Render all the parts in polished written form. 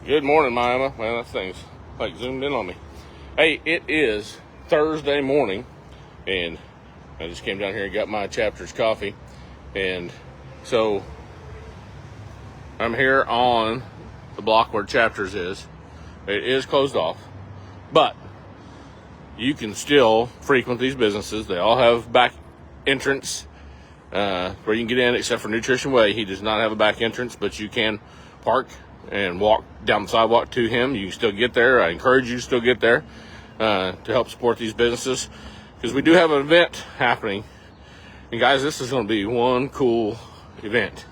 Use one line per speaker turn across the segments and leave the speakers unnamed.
Good morning, Miami. Man, that thing's like zoomed in on me. Hey, it is Thursday morning, and I just came down here and got my Chapters coffee. And so I'm here on the block where Chapters is. It is closed off, but you can still frequent these businesses. They all have back entrance where you can get in, except for Nutrition Way. He does not have a back entrance, but you can park and walk down the sidewalk to him. You can still get there. I encourage you to still get there to help support these businesses, because we do have an event happening. And guys, this is going to be one cool event.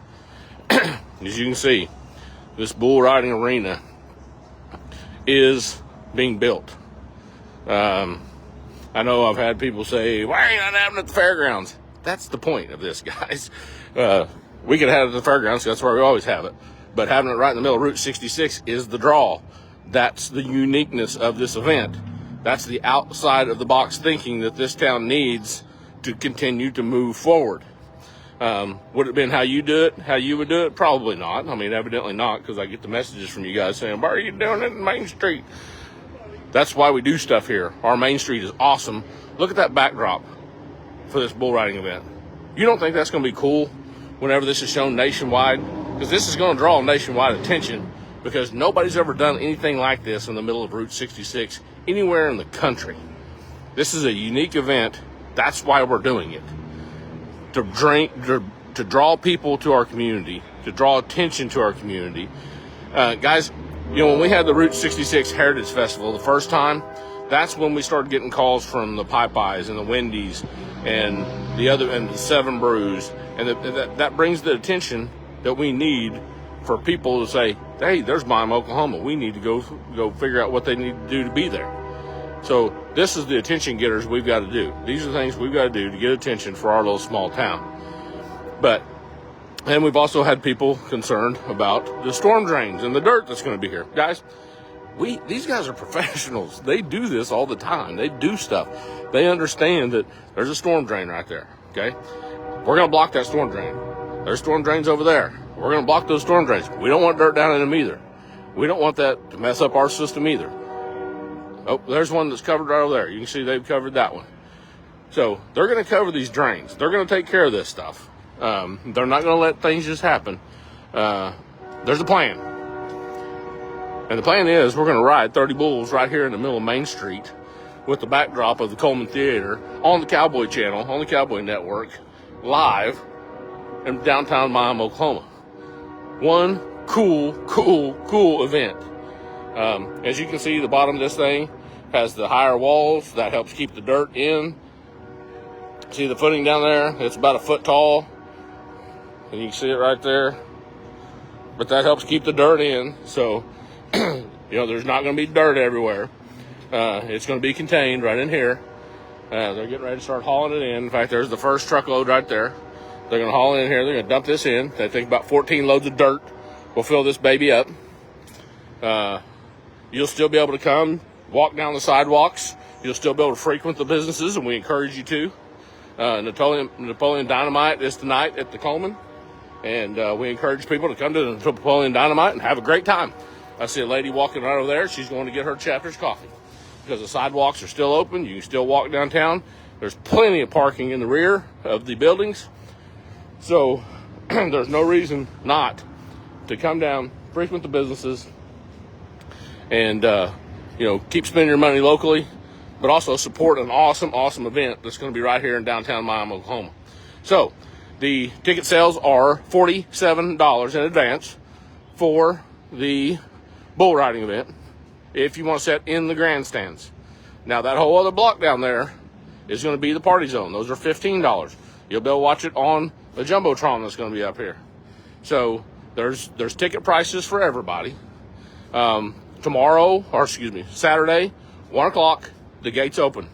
As you can see, this bull riding arena is being built. I know I've had people say, why ain't that happening at the fairgrounds? That's the point of this, guys. We could have it at the fairgrounds, that's where we always have it. But having it right in the middle of Route 66 is the draw. That's the uniqueness of this event. That's the outside of the box thinking that this town needs to continue to move forward. Would it have been how you do it, how you would do it? Probably not. I mean, evidently not, because I get the messages from you guys saying, why are you doing it in Main Street? That's why we do stuff here. Our Main Street is awesome. Look at that backdrop for this bull riding event. You don't think that's going to be cool whenever this is shown nationwide? Because this is going to draw nationwide attention, because nobody's ever done anything like this in the middle of Route 66 anywhere in the country. This is a unique event. That's why we're doing it. To draw people to our community, to draw attention to our community. Guys, you know, when we had the Route 66 Heritage Festival the first time, that's when we started getting calls from the Popeyes and the Wendy's and the Seven Brews, and that brings the attention that we need for people to say, hey, there's Miami, Oklahoma. We need to go figure out what they need to do to be there. So this is the attention getters we've got to do. These are the things we've got to do to get attention for our little small town. And we've also had people concerned about the storm drains and the dirt that's going to be here. Guys, these guys are professionals. They do this all the time. They do stuff. They understand that there's a storm drain right there, okay? We're going to block that storm drain. There's storm drains over there. We're going to block those storm drains. We don't want dirt down in them either. We don't want that to mess up our system either. Oh, there's one that's covered right over there. You can see they've covered that one. So they're going to cover these drains. They're going to take care of this stuff. They're not going to let things just happen. There's a plan. And the plan is we're going to ride 30 bulls right here in the middle of Main Street with the backdrop of the Coleman Theater on the Cowboy Channel, on the Cowboy Network, live in downtown Miami, Oklahoma. One cool event. As you can see, the bottom of this thing has the higher walls. That helps keep the dirt in. See the footing down there? It's about a foot tall. And you can see it right there. But that helps keep the dirt in. So, there's not going to be dirt everywhere. It's going to be contained right in here. They're getting ready to start hauling it in. In fact, there's the first truckload right there. They're going to haul it in here. They're going to dump this in. They think about 14 loads of dirt will fill this baby up. You'll still be able to come, walk down the sidewalks. You'll still be able to frequent the businesses, and we encourage you to. Napoleon Dynamite is tonight at the Coleman, and we encourage people to come to the Napoleon Dynamite and have a great time. I see a lady walking right over there. She's going to get her Chapters coffee, because the sidewalks are still open. You can still walk downtown. There's plenty of parking in the rear of the buildings. So there's no reason not to come down, frequent the businesses, and keep spending your money locally, but also support an awesome event that's going to be right here in downtown Miami, Oklahoma. So the ticket sales are $47 in advance for the bull riding event if you want to sit in the grandstands. Now that whole other block down there is going to be the party zone. Those are $15. You'll be able to watch it on the Jumbotron that's going to be up here. So there's ticket prices for everybody. Saturday, 1 o'clock, the gates open.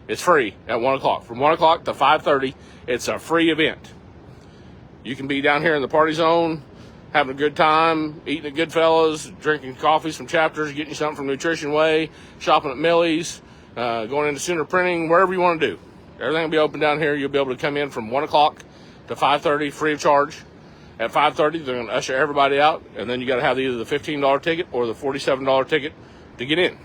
It's free at 1 o'clock. From 1 o'clock to 5:30, it's a free event. You can be down here in the party zone, having a good time, eating at Goodfellas, drinking coffees from Chapters, getting you something from Nutrition Way, shopping at Millie's, going into Center Printing, wherever you want to do. Everything will be open down here. You'll be able to come in from 1 o'clock to 5:30, free of charge. At 5:30, they're going to usher everybody out, and then you got to have either the $15 ticket or the $47 ticket to get in.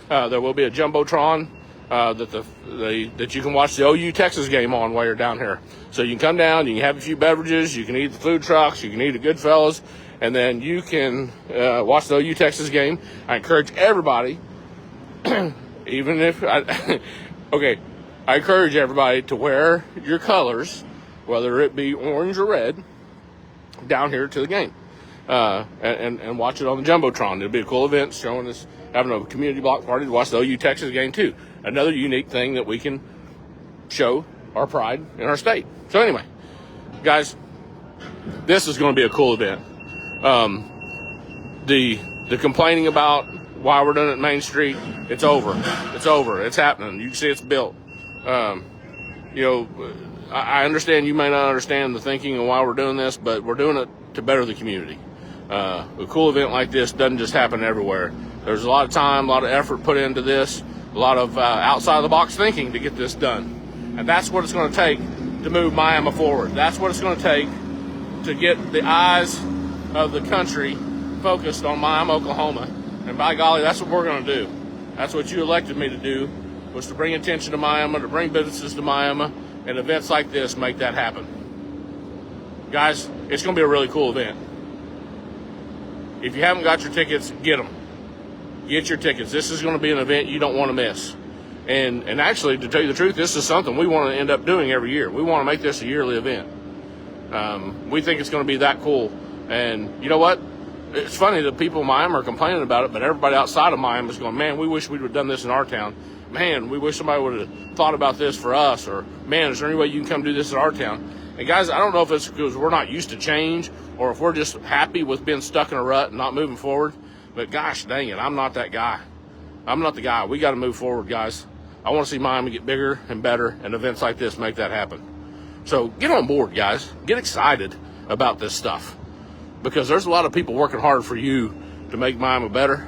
There will be a jumbotron that you can watch the OU Texas game on while you're down here. So you can come down, you can have a few beverages, you can eat the food trucks, you can eat at Goodfellas, and then you can watch the OU Texas game. I encourage everybody, even if I encourage everybody to wear your colors, whether it be orange or red, down here to the game, and watch it on the jumbotron. It'll be a cool event showing us having a community block party to watch the OU Texas game too. Another unique thing that we can show our pride in our state. So anyway, guys, this is going to be a cool event. The complaining about why we're doing it at Main Street, it's over. It's over. It's happening. You can see it's built. I understand you may not understand the thinking and why we're doing this, but we're doing it to better the community. A cool event like this doesn't just happen everywhere. There's a lot of time, a lot of effort put into this, a lot of outside-of-the-box thinking to get this done. And that's what it's going to take to move Miami forward. That's what it's going to take to get the eyes of the country focused on Miami, Oklahoma. And by golly, that's what we're going to do. That's what you elected me to do, was to bring attention to Miami, to bring businesses to Miami, and events like this make that happen. Guys, it's going to be a really cool event. If you haven't got your tickets, get them. Get your tickets. This is going to be an event you don't want to miss. And actually, to tell you the truth, this is something we want to end up doing every year. We want to make this a yearly event. We think it's going to be that cool. And you know what? It's funny that people in Miami are complaining about it, but everybody outside of Miami is going, man, we wish we would have done this in our town. Man, we wish somebody would have thought about this for us. Or, man, is there any way you can come do this at our town? And guys, I don't know if it's because we're not used to change or if we're just happy with being stuck in a rut and not moving forward. But gosh dang it, I'm not that guy. I'm not the guy. We got to move forward, guys. I want to see Miami get bigger and better, and events like this make that happen. So get on board, guys. Get excited about this stuff, because there's a lot of people working hard for you to make Miami better,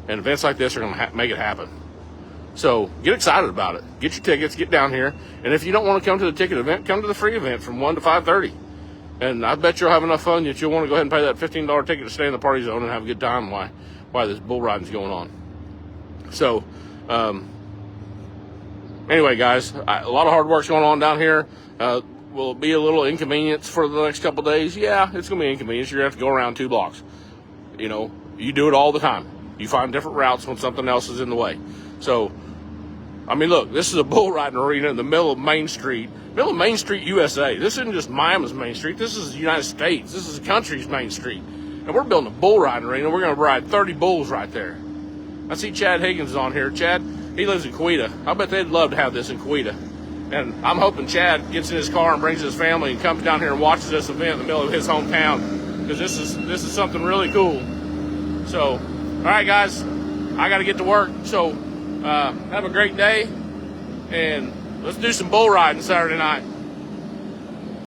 and events like this are going to make it happen. So get excited about it. Get your tickets, get down here, and if you don't want to come to the ticket event, come to the free event from 1 to 5:30. And I bet you'll have enough fun that you'll want to go ahead and pay that $15 ticket to stay in the party zone and have a good time while this bull riding's going on. So, anyway, guys, a lot of hard work's going on down here. Will it be a little inconvenience for the next couple days? Yeah, it's going to be inconvenience. You're going to have to go around 2 blocks. You know, you do it all the time. You find different routes when something else is in the way. So, I mean, look, this is a bull riding arena in the middle of Main Street, USA. This isn't just Miami's Main Street. This is the United States. This is the country's Main Street. And we're building a bull riding arena. We're going to ride 30 bulls right there. I see Chad Higgins is on here. Chad, he lives in Coweta. I bet they'd love to have this in Coweta. And I'm hoping Chad gets in his car and brings his family and comes down here and watches this event in the middle of his hometown, because this is something really cool. So, all right, guys, I got to get to work. So, have a great day, and let's do some bull riding Saturday night.